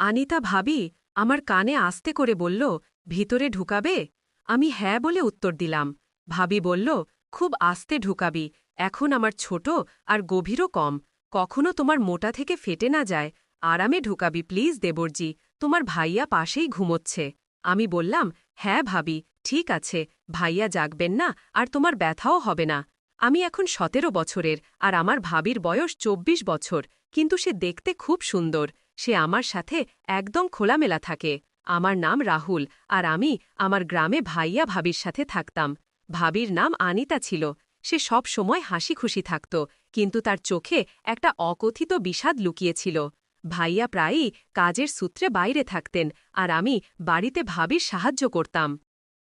আনিতা ভাবি আমার কানে আস্তে করে বলল, ভিতরে ঢুকাবে? আমি হ্যাঁ বলে উত্তর দিলাম। ভাবি বলল, খুব আস্তে ঢুকাবি, এখন আমার ছোট আর গভীরও কম, কখনো তোমার মোটা থেকে ফেটে না যায়। আরামে ঢুকাবি প্লিজ দেবরজি, তোমার ভাইয়া পাশেই ঘুমোচ্ছে। আমি বললাম, হ্যাঁ ভাবি, ঠিক আছে, ভাইয়া জাগবেন না আর তোমার ব্যথাও হবে না। আমি এখন ১৭ বছরের আর আমার ভাবির বয়স ২৪ বছর, কিন্তু সে দেখতে খুব সুন্দর। সে আমার সাথে একদম খোলামেলা থাকে। আমার নাম রাহুল আর আমি আমার গ্রামে ভাইয়া ভাবির সাথে থাকতাম। ভাবির নাম আনিতা ছিল। সে সব সময় হাসি খুশি থাকত, কিন্তু তার চোখে একটা অকথিত বিষাদ লুকিয়েছিল। ভাইয়া প্রায়ই কাজের সূত্রে বাইরে থাকতেন আর আমি বাড়িতে ভাবির সাহায্য করতাম।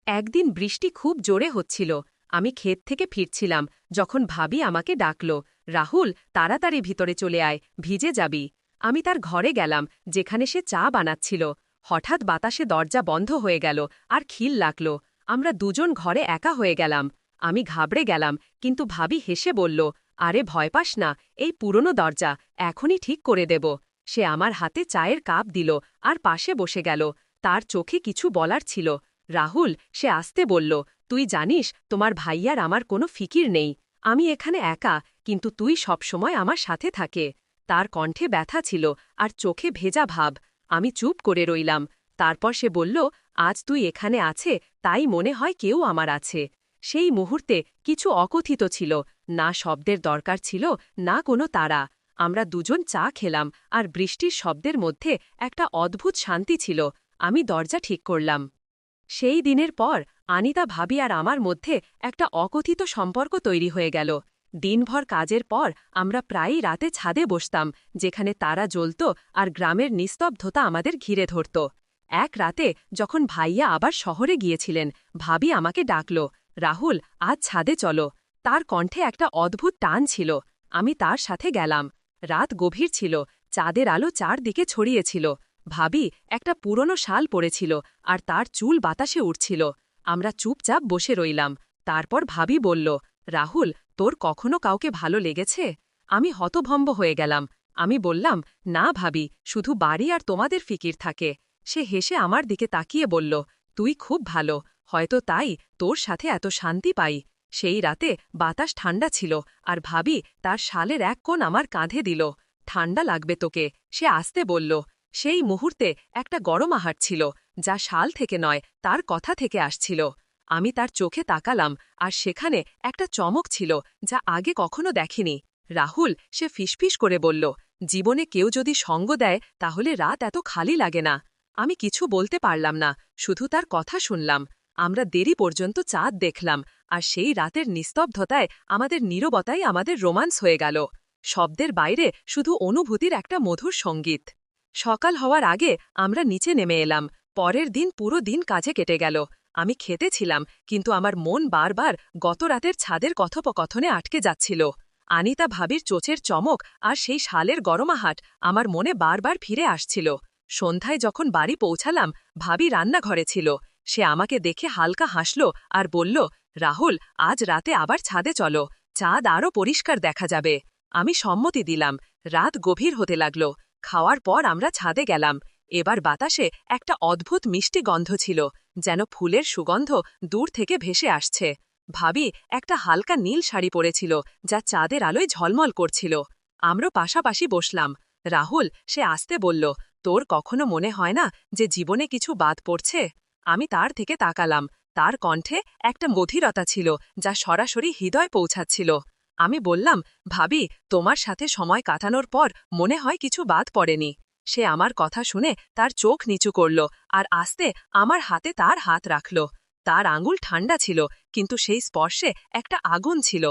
একদিন বৃষ্টি খুব জোরে হচ্ছিল। আমি ক্ষেত থেকে ফিরছিলাম যখন ভাবি আমাকে ডাকল, রাহুল, তাড়াতাড়ি ভিতরে চলে আয়, ভিজে যাবি। আমি তার ঘরে গেলাম, যেখানে সে চা বানাচ্ছিল। হঠাৎ বাতাসে দরজা বন্ধ হয়ে গেল আর খিল লাগল। আমরা দুজন ঘরে একা হয়ে গেলাম। আমি ঘাবড়ে গেলাম, কিন্তু ভাবি হেসে বলল, আরে ভয় পাস না, এই পুরনো দরজা, এখনই ঠিক করে দেব। সে আমার হাতে চায়ের কাপ দিল আর পাশে বসে গেল। তার চোখে কিছু বলার ছিল। রাহুল, সে আস্তে বলল, তুই জানিস তোমার ভাইয়ার আমার কোনো ফিকির নেই। আমি এখানে একা, কিন্তু তুই সবসময় আমার সাথে থাকে। তার কণ্ঠে ব্যথা ছিল আর চোখে ভেজা ভাব। আমি চুপ করে রইলাম। তারপর সে বলল, আজ তুই এখানে আছে, তাই মনে হয় কেউ আমার আছে। সেই মুহূর্তে কিছু অকথিত ছিল, না শব্দের দরকার ছিল, না কোনো তারা। আমরা দুজন চা খেলাম আর বৃষ্টির শব্দের মধ্যে একটা অদ্ভুত শান্তি ছিল। আমি দরজা ঠিক করলাম। সেই দিনের পর আনিতা ভাবি আর আমার মধ্যে একটা অকথিত সম্পর্ক তৈরি হয়ে গেল। দিনভর কাজের পর আমরা প্রায়ই রাতে ছাদে বসতাম, যেখানে তারা জ্বলত আর গ্রামের নিস্তব্ধতা আমাদের ঘিরে ধরত। এক রাতে যখন ভাইয়া আবার শহরে গিয়েছিলেন, ভাবি আমাকে ডাকল, রাহুল, আজ ছাদে চলো। তার কণ্ঠে একটা অদ্ভুত টান ছিল। আমি তার সাথে গেলাম। রাত গভীর ছিল, চাঁদের আলো চারদিকে ছড়িয়েছিল। ভাবি একটা পুরনো শাল পরেছিল আর তার চুল বাতাসে উঠছিল। আমরা চুপচাপ বসে রইলাম। তারপর ভাবি বলল, রাহুল, তোর কখনো কাউকে ভালো লেগেছে? আমি হতভম্ব হয়ে গেলাম। আমি বললাম, না ভাবি, শুধু বাড়ি আর তোমাদের ফিকির থাকে। সে হেসে আমার দিকে তাকিয়ে বলল, তুই খুব ভালো, হয়তো তাই তোর সাথে এত শান্তি পাই। সেই রাতে বাতাস ঠান্ডা ছিল আর ভাবি তার শালের এক কোণ আমার কাঁধে দিল। ঠান্ডা লাগবে তোকে, সে আস্তে বলল। সেই মুহূর্তে একটা গরম আহার ছিল, যা শাল থেকে নয়, তার কথা থেকে আসছিল। আমি তার চোখে তাকালাম আর সেখানে একটা চমক ছিল, যা আগে কখনো দেখিনি। রাহুল, সে ফিসফিস করে বলল, জীবনে কেউ যদি সঙ্গ দেয় তাহলে রাত এত খালি লাগে না। আমি কিছু বলতে পারলাম না, শুধু তার কথা শুনলাম। আমরা দেরি পর্যন্ত চাঁদ দেখলাম আর সেই রাতের নিস্তব্ধতায় আমাদের নীরবতাই আমাদের রোমান্স হয়ে গেল। শব্দের বাইরে শুধু অনুভূতির একটা মধুর সঙ্গীত। সকাল হওয়ার আগে আমরা নিচে নেমে এলাম। পরের দিন পুরো দিন কাজে কেটে গেল। আমি খেতে ছিলাম, কিন্তু আমার মন বারবার গত রাতের ছাদের কথোপকথনে আটকে যাচ্ছিল। আনিতা ভাবির চোচের চমক আর সেই শালের গরমাহাট আমার মনে বারবার ফিরে আসছিল। সন্ধ্যায় যখন বাড়ি পৌঁছালাম, ভাবি রান্নাঘরে ছিল। সে আমাকে দেখে হালকা হাসল আর বলল, রাহুল, আজ রাতে আবার ছাদে চলো, চাঁদ আরও পরিষ্কার দেখা যাবে। আমি সম্মতি দিলাম। রাত গভীর হতে লাগল। খাওয়ার পর আমরা ছাদে গেলাম। এবার বাতাসে একটা অদ্ভুত মিষ্টি গন্ধ ছিল, যেন ফুলের সুগন্ধ দূর থেকে ভেসে আসছে। ভাবি একটা হালকা নীল শাড়ি পরেছিল, যা চাঁদের আলোয় ঝলমল করছিল। আমরা পাশাপাশি বসলাম। রাহুল, সে আস্তে বলল, তোর কখনো মনে হয় না যে জীবনে কিছু বাদ পড়ছে? আমি তার থেকে তাকালাম। তার কণ্ঠে একটা গভীরতা ছিল, যা সরাসরি হৃদয় পৌঁছাচ্ছিল। আমি বললাম, ভাবি, তোমার সাথে সময় কাটানোর পর মনে হয় কিছু বাদ পড়েনি। সে আমার কথা শুনে তার চোখ নিচু করল আর আস্তে আমার হাতে তার হাত রাখল। তার আঙুল ঠান্ডা ছিল, কিন্তু সেই স্পর্শে একটা আগুন ছিল।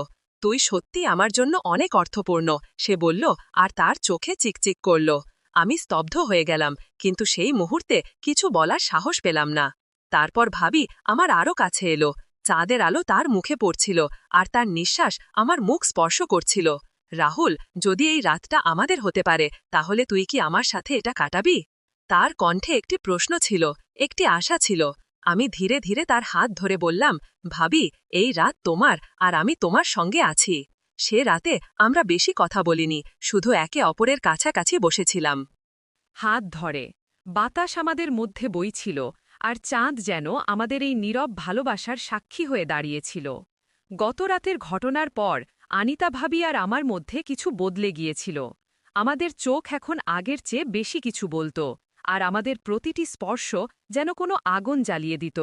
তুই সত্যি আমার জন্য অনেক অর্থপূর্ণ, সে বলল আর তার চোখে চিকচিক করল। আমি স্তব্ধ হয়ে গেলাম, কিন্তু সেই মুহূর্তে কিছু বলার সাহস পেলাম না। তারপর ভাবি আমার আরও কাছে এলো। চাঁদের আলো তার মুখে পড়ছিল আর তার নিঃশ্বাস আমার মুখ স্পর্শ করছিল। রাহুল, যদি এই রাতটা আমাদের হতে পারে, তাহলে তুই কি আমার সাথে এটা কাটাবি? তার কণ্ঠে একটি প্রশ্ন ছিল, একটি আশা ছিল। আমি ধীরে ধীরে তার হাত ধরে বললাম, ভাবি, এই রাত তোমার আর আমি তোমার সঙ্গে আছি। সে রাতে আমরা বেশি কথা বলিনি, শুধু একে অপরের কাছাকাছি বসেছিলাম। হাত ধরে বাতাস আমাদের মধ্যে বইছিল, আর চাঁদ যেন আমাদের এই নীরব ভালোবাসার সাক্ষী হয়ে দাঁড়িয়েছিল। গত রাতের ঘটনার পর আনিতা ভাবি আর আমার মধ্যে কিছু বদলে গিয়েছিল। আমাদের চোখ এখন আগের চেয়ে বেশি কিছু বলত, আর আমাদের প্রতিটি স্পর্শ যেন কোনো আগুন জ্বালিয়ে দিত।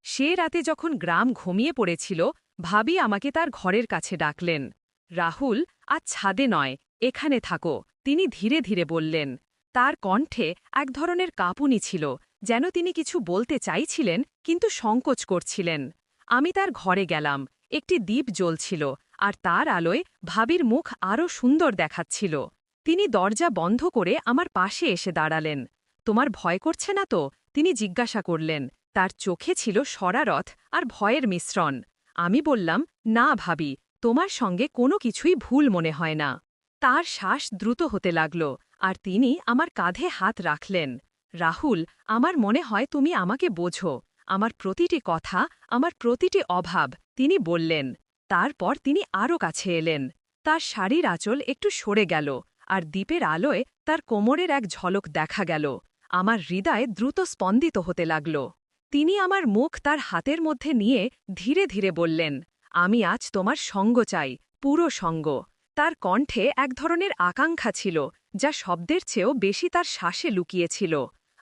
সে রাতে যখন গ্রাম ঘুমিয়ে পড়েছিল, ভাবি আমাকে তার ঘরের কাছে ডাকলেন। রাহুল, আজ ছাদে নয়, এখানে থাকো, তিনি ধীরে ধীরে বললেন। তার কণ্ঠে এক ধরনের কাঁপুনি ছিল, যেন তিনি কিছু বলতে চাইছিলেন কিন্তু সংকোচ করছিলেন। আমি তার ঘরে গেলাম। একটি দ্বীপ জ্বলছিল, আর তার আলোয় ভাবির মুখ আরও সুন্দর দেখাচ্ছিল। তিনি দরজা বন্ধ করে আমার পাশে এসে দাঁড়ালেন। তোমার ভয় করছে না তো? তিনি জিজ্ঞাসা করলেন। তার চোখে ছিল শরারত আর ভয়ের মিশ্রণ। আমি বললাম, না ভাবি, তোমার সঙ্গে কোনো কিছুই ভুল মনে হয় না। তার শ্বাস দ্রুত হতে লাগল, আর তিনি আমার কাঁধে হাত রাখলেন। রাহুল, আমার মনে হয় তুমি আমাকে বোঝো। আমার প্রতিটি কথা, আমার প্রতিটি অভাব, তিনি বললেন। তারপর তিনি আরও কাছে এলেন। তার শাড়ির আঁচল একটু সরে গেল, আর দ্বীপের আলোয় তার কোমরের এক ঝলক দেখা গেল। আমার হৃদয় দ্রুত স্পন্দিত হতে লাগল। তিনি আমার মুখ তার হাতের মধ্যে নিয়ে ধীরে ধীরে বললেন, আমি আজ তোমার সঙ্গ চাই, পুরো সঙ্গ। তার কণ্ঠে এক ধরনের আকাঙ্ক্ষা ছিল, যা শব্দের চেয়েও বেশি তার শ্বাসে লুকিয়েছিল।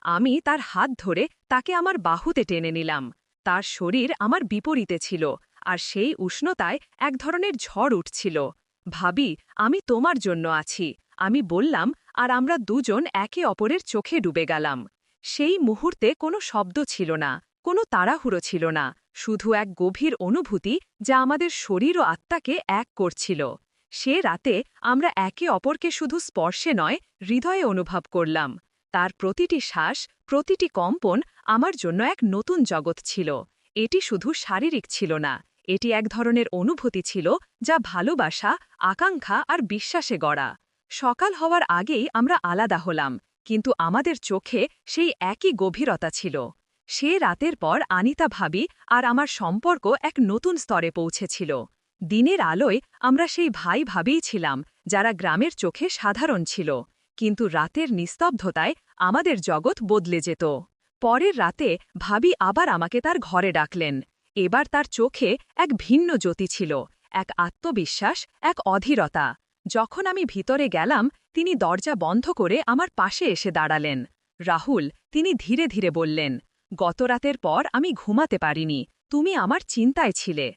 আমি তার হাত ধরে তাকে আমার বাহুতে টেনে নিলাম। তার শরীর আমার বিপরীতে ছিল, আর সেই উষ্ণতায় এক ধরনের ঝড় উঠছিল। ভাবি, আমি তোমার জন্য আছি, আমি বললাম, আর আমরা দুজন একে অপরের চোখে ডুবে গেলাম। সেই মুহূর্তে কোনো শব্দ ছিল না, কোনো তাড়াহুড়ো ছিল না, শুধু এক গভীর অনুভূতি যা আমাদের শরীর ও আত্মাকে এক করছিল। সে রাতে আমরা একে অপরকে শুধু স্পর্শে নয়, হৃদয়ে অনুভব করলাম। তার প্রতিটি শ্বাস, প্রতিটি কম্পন আমার জন্য এক নতুন জগৎ ছিল। এটি শুধু শারীরিক ছিল না, এটি এক ধরনের অনুভূতি ছিল যা ভালোবাসা, আকাঙ্ক্ষা আর বিশ্বাসে গড়া। সকাল হওয়ার আগেই আমরা আলাদা হলাম, কিন্তু আমাদের চোখে সেই একই গভীরতা ছিল। সে রাতের পর আনিতা ভাবি আর আমার সম্পর্ক এক নতুন স্তরে পৌঁছেছিল। দিনের আলোয় আমরা সেই ভাই ভাবিই ছিলাম, যারা গ্রামের চোখে সাধারণ ছিল, কিন্তু রাতের নিস্তব্ধতায় আমাদের জগৎ বদলে যেত। পরের রাতে ভাবি আবার আমাকে তার ঘরে ডাকলেন। এবার তার চোখে এক ভিন্ন জ্যোতি ছিল, এক আত্মবিশ্বাস, এক অধীরতা। যখন আমি ভিতরে গেলাম, তিনি দরজা বন্ধ করে আমার পাশে এসে দাঁড়ালেন। রাহুল, তিনি ধীরে ধীরে বললেন, গতরাতের পর আমি ঘুমাতে পারিনি, তুমি আমার চিন্তায় ছিলে।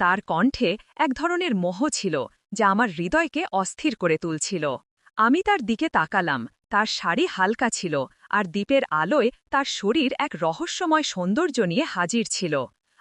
তার কণ্ঠে এক ধরনের মোহ ছিল, যা আমার হৃদয়কে অস্থির করে তুলছিল। আমি তার দিকে তাকালাম, তার শাড়ি হালকা ছিল, আর দ্বীপের আলোয় তার শরীর এক রহস্যময় সৌন্দর্য নিয়ে হাজির ছিল।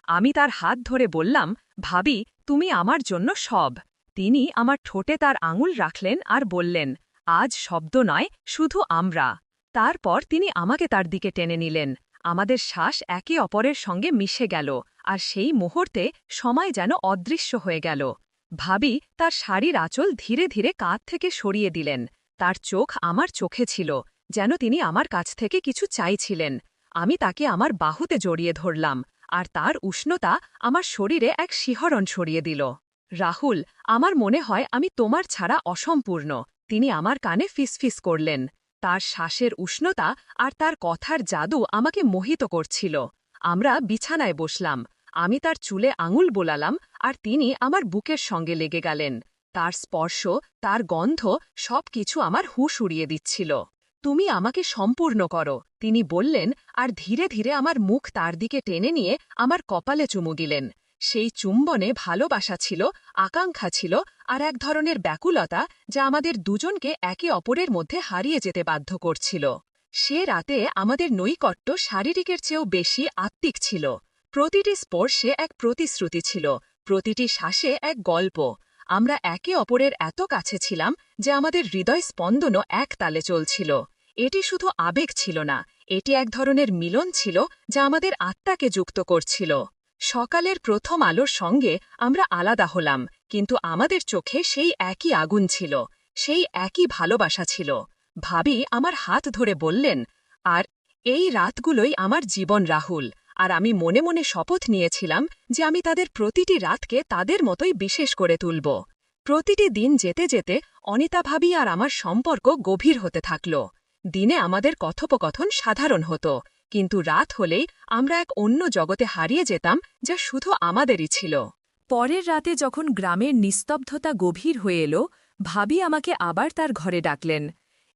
আমি তার হাত ধরে বললাম, ভাবি, তুমি আমার জন্য সব। তিনি আমার ঠোঁটে তার আঙুল রাখলেন আর বললেন, আজ শব্দ নয়, শুধু আমরা। তারপর তিনি আমাকে তার দিকে টেনে নিলেন। আমাদের শ্বাস একে অপরের সঙ্গে মিশে গেল, আর সেই মুহূর্তে সময় যেন অদৃশ্য হয়ে গেল। ভাবি তার শাড়ির আঁচল ধীরে ধীরে কাঁধ থেকে সরিয়ে দিলেন। তার চোখ আমার চোখে ছিল, যেন তিনি আমার কাছ থেকে কিছু চাইছিলেন। আমি তাকে আমার বাহুতে জড়িয়ে ধরলাম, আর তার উষ্ণতা আমার শরীরে এক শিহরণ ছড়িয়ে দিল। রাহুল, আমার মনে হয় আমি তোমার ছাড়া অসম্পূর্ণ, তিনি আমার কানে ফিসফিস করলেন। তার শ্বাসের উষ্ণতা আর তার কথার জাদু আমাকে মোহিত করছিল। আমরা বিছানায় বসলাম। আমি তার চুলে আঙুল বোলালাম, আর তিনি আমার বুকের সঙ্গে লেগে গেলেন। তার স্পর্শ, তার গন্ধ, সবকিছু আমার হুঁশ উড়িয়ে দিচ্ছিল। তুমি আমাকে সম্পূর্ণ করো, তিনি বললেন, আর ধীরে ধীরে আমার মুখ তার দিকে টেনে নিয়ে আমার কপালে চুমু দিলেন। সেই চুম্বনে ভালোবাসা ছিল, আকাঙ্ক্ষা ছিল, আর এক ধরনের ব্যাকুলতা যা আমাদের দুজনকে একে অপরের মধ্যে হারিয়ে যেতে বাধ্য করছিল। সে রাতে আমাদের নৈকট্য শারীরিকের চেয়েও বেশি আত্মিক ছিল। প্রতিটি স্পর্শে এক প্রতিশ্রুতি ছিল, প্রতিটি শ্বাসে এক গল্প। আমরা একে অপরের এত কাছে ছিলাম যে আমাদের হৃদয় স্পন্দনও এক তালে চলছিল। এটি শুধু আবেগ ছিল না, এটি এক ধরনের মিলন ছিল যা আমাদের আত্মাকে যুক্ত করছিল। সকালের প্রথম আলোর সঙ্গে আমরা আলাদা হলাম, কিন্তু আমাদের চোখে সেই একই আগুন ছিল, সেই একই ভালোবাসা ছিল। ভাবি আমার হাত ধরে বললেন, আর এই রাতগুলোই আমার জীবন রাহুল, আর আমি মনে মনে শপথ নিয়েছিলাম যে আমি তাদের প্রতিটি রাতকে তাদের মতোই বিশেষ করে তুলব। প্রতিটি দিন যেতে যেতে অনিতা ভাবি আর আমার সম্পর্ক গভীর হতে থাকল। দিনে আমাদের কথোপকথন সাধারণ হতো, কিন্তু রাত হলেই আমরা এক অন্য জগতে হারিয়ে যেতাম, যা শুধু আমাদেরই ছিল। পরের রাতে যখন গ্রামের নিস্তব্ধতা গভীর হয়ে এলো, ভাবি আমাকে আবার তার ঘরে ডাকলেন।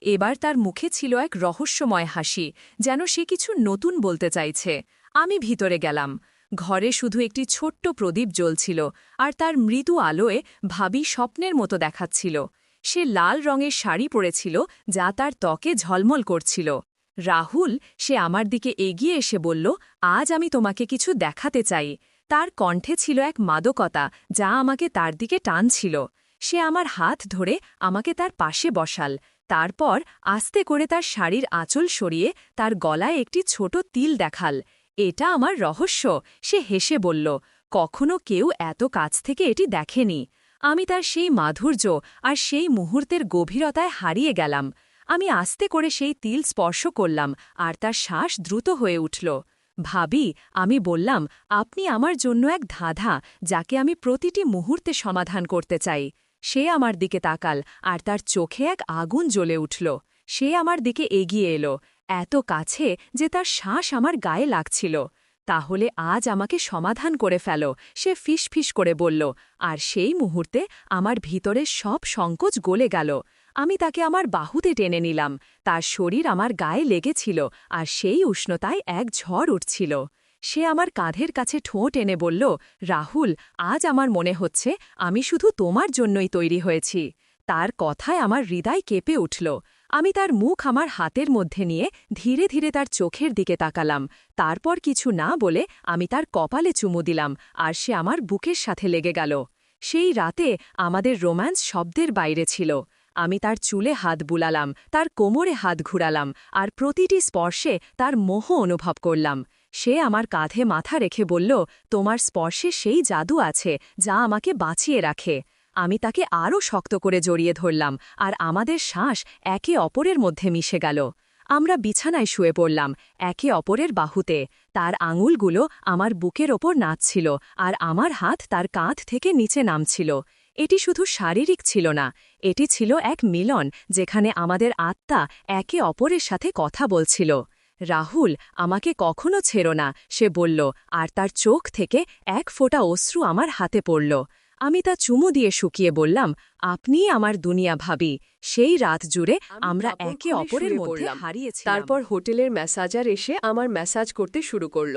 এবার তার মুখে ছিল এক রহস্যময় হাসি, যেন সে কিছু নতুন বলতে চাইছে। আমি ভিতরে গেলাম। ঘরে শুধু একটি ছোট্ট প্রদীপ জ্বলছিল, আর তার মৃদু আলোয় ভাবি স্বপ্নের মতো দেখাচ্ছিল। সে লাল রঙের শাড়ি পরেছিল, যা তার ত্বকে ঝলমল করছিল। রাহুল, সে আমার দিকে এগিয়ে এসে বলল, আজ আমি তোমাকে কিছু দেখাতে চাই। তার কণ্ঠে ছিল এক মাদকতা, যা আমাকে তার দিকে টানছিল। সে আমার হাত ধরে আমাকে তার পাশে বসাল। তারপর আস্তে করে তার শাড়ির আঁচল সরিয়ে তার গলায় একটি ছোট তিল দেখাল। এটা আমার রহস্য, সে হেসে বলল। কখনো কেউ এত কাছ থেকে এটি দেখেনি। আমি তার সেই মাধুর্য আর সেই মুহূর্তের গভীরতায় হারিয়ে গেলাম। আমি আস্তে করে সেই তিল স্পর্শ করলাম, আর তার শ্বাস দ্রুত হয়ে উঠল। ভাবি, আমি বললাম, আপনি আমার জন্য এক ধাঁধা, যাকে আমি প্রতিটি মুহূর্তে সমাধান করতে চাই। সে আমার দিকে তাকাল, আর তার চোখে এক আগুন জ্বলে উঠল। সে আমার দিকে এগিয়ে এলো, এত কাছে যে তার শ্বাস আমার গায়ে লাগছিল। তাহলে আজ আমাকে সমাধান করে ফেলো, সে ফিসফিস করে বলল। আর সেই মুহূর্তে আমার ভিতরের সব সংকোচ গলে গেল। আমি তাকে আমার বাহুতে টেনে নিলাম। তার শরীর আমার গায়ে লেগেছিল, আর সেই উষ্ণতায় এক ঝড় উঠছিল। সে আমার কাঁধের কাছে ঠোঁট এনে বলল, রাহুল, আজ আমার মনে হচ্ছে আমি শুধু তোমার জন্যই তৈরি হয়েছি। তার কথায় আমার হৃদয় কেঁপে উঠল। আমি তার মুখ আমার হাতের মধ্যে নিয়ে ধীরে ধীরে তার চোখের দিকে তাকালাম। তারপর কিছু না বলে আমি তার কপালে চুমু দিলাম, আর সে আমার বুকের সাথে লেগে গেল। সেই রাতে আমাদের রোম্যান্স শব্দের বাইরে ছিল। আমি তার চুলে হাত বুলালাম, তার কোমরে হাত ঘুরালাম, আর প্রতিটি স্পর্শে তার মোহ অনুভব করলাম। সে আমার কাঁধে মাথা রেখে বলল, তোমার স্পর্শে সেই জাদু আছে, যা আমাকে বাঁচিয়ে রাখে। আমি তাকে আরও শক্ত করে জড়িয়ে ধরলাম, আর আমাদের শ্বাস একে অপরের মধ্যে মিশে গেল। আমরা বিছানায় শুয়ে পড়লাম, একে অপরের বাহুতে। তার আঙুলগুলো আমার বুকের ওপর নাচছিল, আর আমার হাত তার কাঁধ থেকে নিচে নামছিল। এটি শুধু শারীরিক ছিল না, এটি ছিল এক মিলন, যেখানে আমাদের আত্মা একে অপরের সাথে কথা বলছিল। রাহুল, আমাকে কখনো ছেড়ো না, সে বলল, আর তার চোখ থেকে এক ফোঁটা অশ্রু আমার হাতে পড়ল। আমি তা চুমু দিয়ে শুকিয়ে বললাম, আপনিই আমার দুনিয়া ভাবি। সেই রাত জুড়ে আমরা একে অপরের মধ্যে হারিয়েছিলাম। তারপর হোটেলের ম্যাসাজার এসে আমার ম্যাসাজ করতে শুরু করল।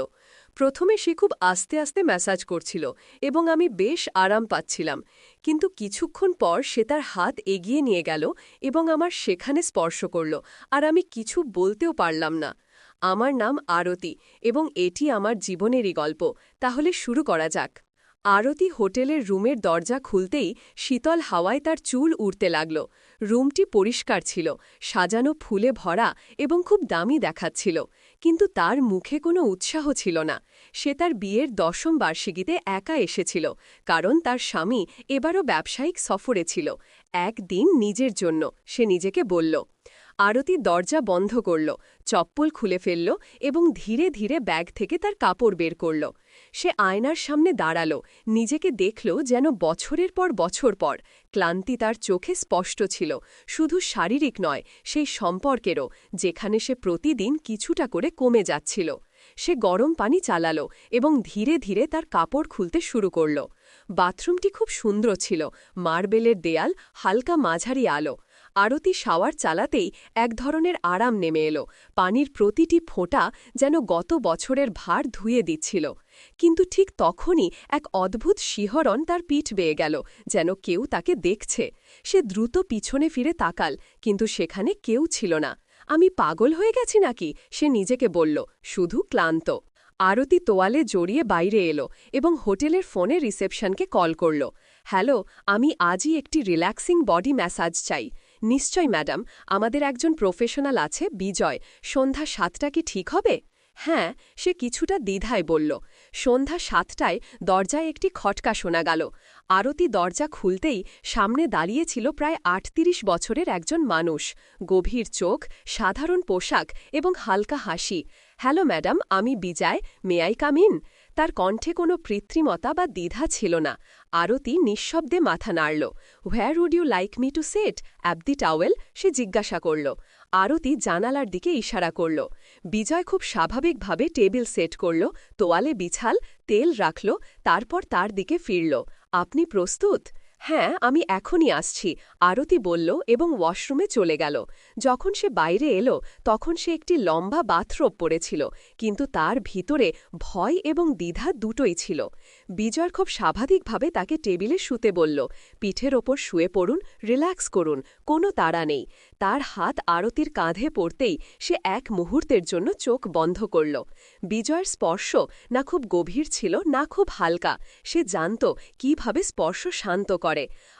প্রথমে সে খুব আস্তে আস্তে ম্যাসাজ করছিল, এবং আমি বেশ আরাম পাচ্ছিলাম। কিন্তু কিছুক্ষণ পর সে তার হাত এগিয়ে নিয়ে গেল এবং আমার সেখানে স্পর্শ করল, আর আমি কিছু বলতেও পারলাম না। আমার নাম আরতি, এবং এটি আমার জীবনেরই গল্প। তাহলে শুরু করা যাক। আরতি হোটেলের রুমের দরজা খুলতেই শীতল হাওয়ায় তার চুল উড়তে লাগল। রুমটি পরিষ্কার ছিল, সাজানো ফুলে ভরা, এবং খুব দামি দেখাচ্ছিল। কিন্তু তার মুখে কোনো উৎসাহ ছিল না। সে তার বিয়ের 10ম বার্ষিকীতে একা এসেছিল, কারণ তার স্বামী এবারও ব্যবসায়িক সফরে ছিল। একদিন নিজের জন্য, সে নিজেকে বলল। আরতি দরজা বন্ধ করল, চপ্পল খুলে ফেলল, এবং ধীরে ধীরে ব্যাগ থেকে তার কাপড় বের করল। সে আয়নার সামনে দাঁড়াল, নিজেকে দেখল যেন বছরের পর বছর পর। ক্লান্তি তার চোখে স্পষ্ট ছিল, শুধু শারীরিক নয়, সেই সম্পর্কেরও, যেখানে সে প্রতিদিন কিছুটা করে কমে যাচ্ছিল। সে গরম পানি চালাল এবং ধীরে ধীরে তার কাপড় খুলতে শুরু করল। বাথরুমটি খুব সুন্দর ছিল, মার্বেলের দেয়াল, হালকা মাঝারি আলো। আরতি শাওয়ার চালাতেই এক ধরনের আরাম নেমে এলো। পানির প্রতিটি ফোঁটা যেন গত বছরের ভার ধুয়ে দিচ্ছিল। কিন্তু ঠিক তখনই এক অদ্ভুত শিহরণ তার পিঠ বেয়ে গেল, যেন কেউ তাকে দেখছে। সে দ্রুত পিছনে ফিরে তাকাল, কিন্তু সেখানে কেউ ছিল না। আমি পাগল হয়ে গেছি নাকি, সে নিজেকে বলল, শুধু ক্লান্ত। আরতি তোয়ালে জড়িয়ে বাইরে এলো এবং হোটেলের ফোনে রিসেপশনকে কল করল। হ্যালো, আমি আজই একটি রিল্যাক্সিং বডি ম্যাসাজ চাই। নিশ্চয় ম্যাডাম, আমাদের একজন প্রফেশনাল আছে, বিজয়। সন্ধ্যা 7টা কি ঠিক হবে? হ্যাঁ, সে কিছুটা দ্বিধায় বলল। সন্ধ্যা 7টায় দরজায় একটি খটকা শোনা গেল। আরতি দরজা খুলতেই সামনে দাঁড়িয়েছিল প্রায় 38 বছরের একজন মানুষ। গভীর চোখ, সাধারণ পোশাক এবং হালকা হাসি। হ্যালো ম্যাডাম, আমি বিজয়, মে আই কাম ইন? তার কণ্ঠে কোনো কৃত্রিমতা বা দ্বিধা ছিল না। আরতি নিঃশব্দে মাথা নাড়ল। Where would you like me to set up the towel? সে জিজ্ঞাসা করল। আরতি জানালার দিকে ইশারা করল। বিজয় খুব স্বাভাবিকভাবে টেবিল সেট করল, তোয়ালে বিছাল, তেল রাখল, তারপর তার দিকে ফিরল। আপনি প্রস্তুত? হ্যাঁ, আমি এখনই আসছি, আরতি বলল এবং ওয়াশরুমে চলে গেল। যখন সে বাইরে এলো তখন সে একটি লম্বা বাথরোব পরেছিল, কিন্তু তার ভিতরে ভয় এবং দ্বিধা দুটোই ছিল। বিজয় খুব স্বাভাবিকভাবে তাকে টেবিলে শুতে বলল, পিঠের ওপর শুয়ে পড়ুন, রিল্যাক্স করুন, কোনো তাড়া নেই। তার হাত আরতির কাঁধে পড়তেই সে এক মুহূর্তের জন্য চোখ বন্ধ করল। বিজয়ের স্পর্শ না খুব গভীর ছিল না খুব হালকা, সে জানত কিভাবে স্পর্শ শান্ত করে।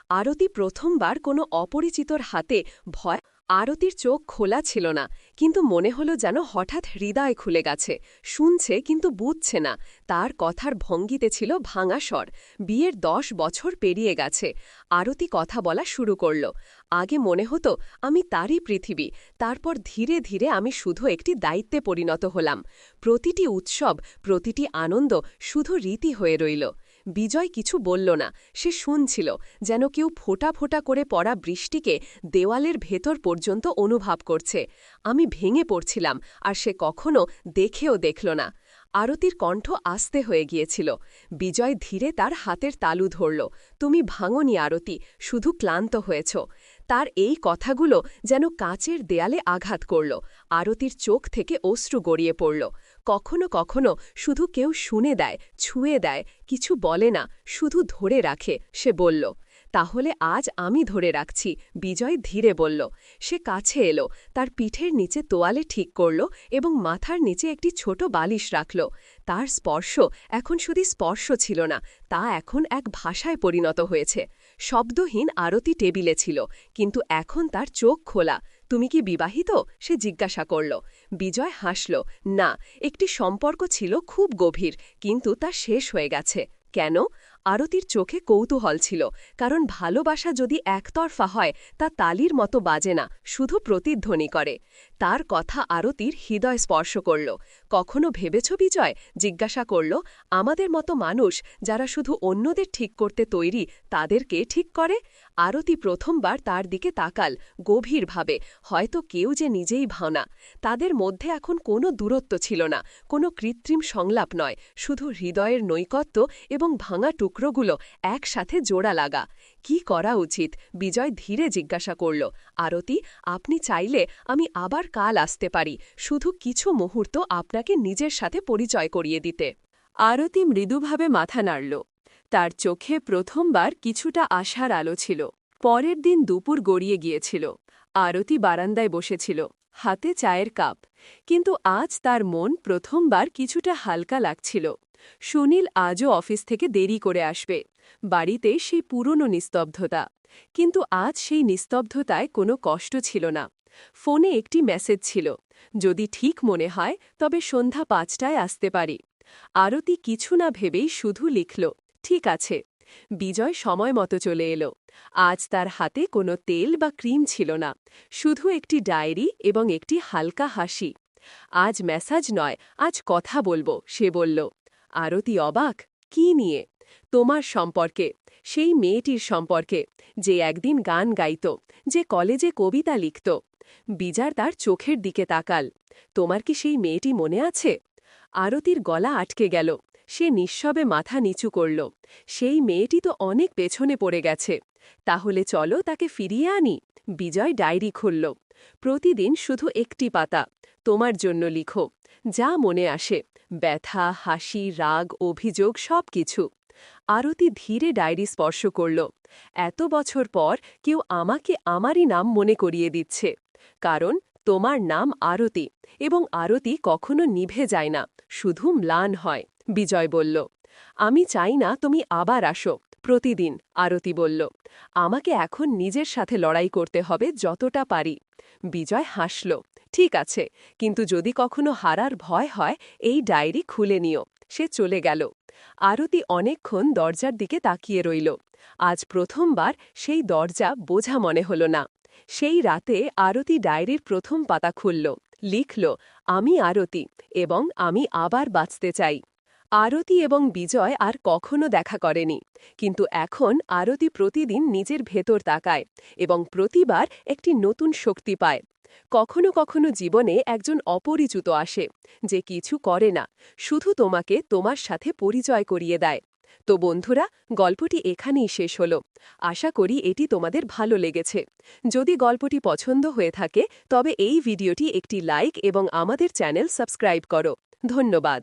আরতি প্রথমবার কোনো অপরিচিতর হাতে ভয়। আরতির চোখ খোলা ছিল না, কিন্তু মনে হলো যেন হঠাৎ হৃদয় খুলে গেছে। শুনছে কিন্তু বুঝছে না। তার কথার ভঙ্গিতে ছিল ভাঙা স্বর। বিয়ের 10 বছর পেরিয়ে গেছে। আরতি কথা বলা শুরু করল। আগে মনে হতো আমি তারই পৃথিবী, তারপর ধীরে ধীরে আমি শুধু একটি দায়িত্বে পরিণত হলাম। প্রতিটি উৎসব, প্রতিটি আনন্দ শুধু রীতি হয়ে রইল। বিজয় কিছু বলল না, সে শুনছিল, যেন কেউ ফোঁটা ফোঁটা করে পড়া বৃষ্টিকে দেওয়ালের ভেতর পর্যন্ত অনুভব করছে। আমি ভেঙে পড়ছিলাম, আর সে কখনো দেখেও দেখল না। আরতির কণ্ঠ আস্তে হয়ে গিয়েছিল। বিজয় ধীরে তার হাতের তালু ধরল। তুমি ভাঙনি আরতি, শুধু ক্লান্ত হয়েছ। তার এই কথাগুলো যেন কাচের দেয়ালে আঘাত করল। আরতির চোখ থেকে অশ্রু গড়িয়ে পড়ল। কখনো কখনো শুধু কেউ শুনে দেয়, ছুঁয়ে দেয়, কিছু বলে না, শুধু ধরে রাখে, সে বলল। তাহলে আজ আমি ধরে রাখছি, বিজয় ধীরে বলল। সে কাছে এলো, তার পিঠের নিচে তোয়ালে ঠিক করল এবং মাথার নিচে একটি ছোট বালিশ রাখল। তার স্পর্শ এখন শুধু স্পর্শ ছিল না, তা এখন এক ভাষায় পরিণত হয়েছে। শব্দহীন আরতি টেবিলে ছিল, কিন্তু এখন তার চোখ খোলা। তুমি কি বিবাহিত? সে জিজ্ঞাসা করল। বিজয় হাসল। না, একটি সম্পর্ক ছিল খুব গভীর, কিন্তু তা শেষ হয়ে গেছে। কেন? আরতির চোখে কৌতূহল ছিল, কারণ ভালোবাসা যদি একতরফা হয় তা তালির মতো বাজে না, শুধু প্রতিধ্বনি করে। তার কথা আরতির হৃদয় স্পর্শ করল। কখনো ভেবেছ বিজয়? জিজ্ঞাসা করল। আমাদের মতো মানুষ যারা শুধু অন্যদের ঠিক করতে তৈরি, তাদেরকে ঠিক করে? আরতি প্রথমবার তার দিকে তাকাল, গভীরভাবে, হয়তো কেউ যে নিজেই ভাওনা। তাদের মধ্যে এখন কোনো দূরত্ব ছিল না, কোনো কৃত্রিম সংলাপ নয়, শুধু হৃদয়ের নৈকট্য এবং ভাঙা টুকরোগুলো একসাথে জোড়া লাগা। কি করা উচিত? বিজয় ধীরে জিজ্ঞাসা করল। আরতি, আপনি চাইলে আমি আবার কাল আসতে পারি, শুধু কিছু মুহূর্ত আপনাকে নিজের সাথে পরিচয় করিয়ে দিতে। আরতি মৃদুভাবে মাথা নাড়ল। তার চোখে প্রথমবার কিছুটা আশার আলো ছিল। পরের দিন দুপুর গড়িয়ে গিয়েছিল। আরতি বারান্দায় বসেছিল, হাতে চায়ের কাপ। কিন্তু আজ তার মন প্রথমবার কিছুটা হালকা লাগছিল। সুনীল আজও অফিস থেকে দেরি করে আসবে। বাড়িতে সেই পুরনো নিস্তব্ধতা। কিন্তু আজ সেই নিস্তব্ধতায় কোনো কষ্ট ছিল না। ফোনে একটি মেসেজ ছিল, যদি ঠিক মনে হয় তবে সন্ধ্যা 5টায় আসতে পারি। আরতি কিছু না ভেবেই শুধু লিখল, ঠিক আছে। বিজয় সময় মতো চলে এলো। আজ তার হাতে কোনো তেল বা ক্রিম ছিল না, শুধু একটি ডায়েরি এবং একটি হালকা হাসি। আজ মেসেজ নয়, আজ কথা বলবো, সে বলল। আরতি অবাক। কি নিয়ে? তোমার সম্পর্কে, সেই মেয়েটির সম্পর্কে, যে একদিন গান গাইত, যে কলেজে কবিতা লিখত। বিজার তার চোখের দিকে তাকাল। তোমার কি সেই মেয়েটি মনে আছে? আরতির গলা আটকে গেল। সে নিঃশবে মাথা নিচু করল। সেই মেয়েটি তো অনেক পেছনে পড়ে গেছে। তাহলে চলো তাকে ফিরিয়ে আনি। বিজয় ডায়েরি খুলল। প্রতিদিন শুধু একটি পাতা। তোমার জন্য লিখো, যা মনে আসে, ব্যথা, হাসি, রাগ, অভিযোগ, সবকিছু। আরতি ধীরে ডায়েরি স্পর্শ করল। এত বছর পর কেউ আমাকে আমারই নাম মনে করিয়ে দিচ্ছে। কারণ তোমার নাম আরতি, এবং আরতি কখনো নিভে যায় না, শুধু ম্লান হয়। বিজয় বলল। আমি চাই না তুমি আবার আসো, প্রতিদিন। আরতি বলল। আমাকে এখন নিজের সাথে লড়াই করতে হবে যতটা পারি। বিজয় হাসল। ঠিক আছে, কিন্তু যদি কখনো হারার ভয় হয়, এই ডায়েরি খুলে নিও। সে চলে গেল। আরতি অনেকক্ষণ দরজার দিকে তাকিয়ে রইল। আজ প্রথমবার সেই দরজা বোঝা মনে হল না। সেই রাতে আরতি ডায়েরির প্রথম পাতা খুলল, লিখল, আমি আরতি, এবং আমি আবার বাঁচতে চাই। আরতি এবং বিজয় আর কখনো দেখা করেনি, কিন্তু এখন আরতি প্রতিদিন নিজের ভেতর তাকায় এবং প্রতিবার একটি নতুন শক্তি পায়। কখনো কখনো জীবনে একজন অপরিচিত আসে, যে কিছু করে না, শুধু তোমাকে তোমার সাথে পরিচয় করিয়ে দেয়। তো বন্ধুরা, গল্পটি এখানেই শেষ হলো। আশা করি এটি তোমাদের ভালো লেগেছে। যদি গল্পটি পছন্দ হয়ে থাকে তবে এই ভিডিওটি একটি লাইক এবং আমাদের চ্যানেল সাবস্ক্রাইব করো। ধন্যবাদ।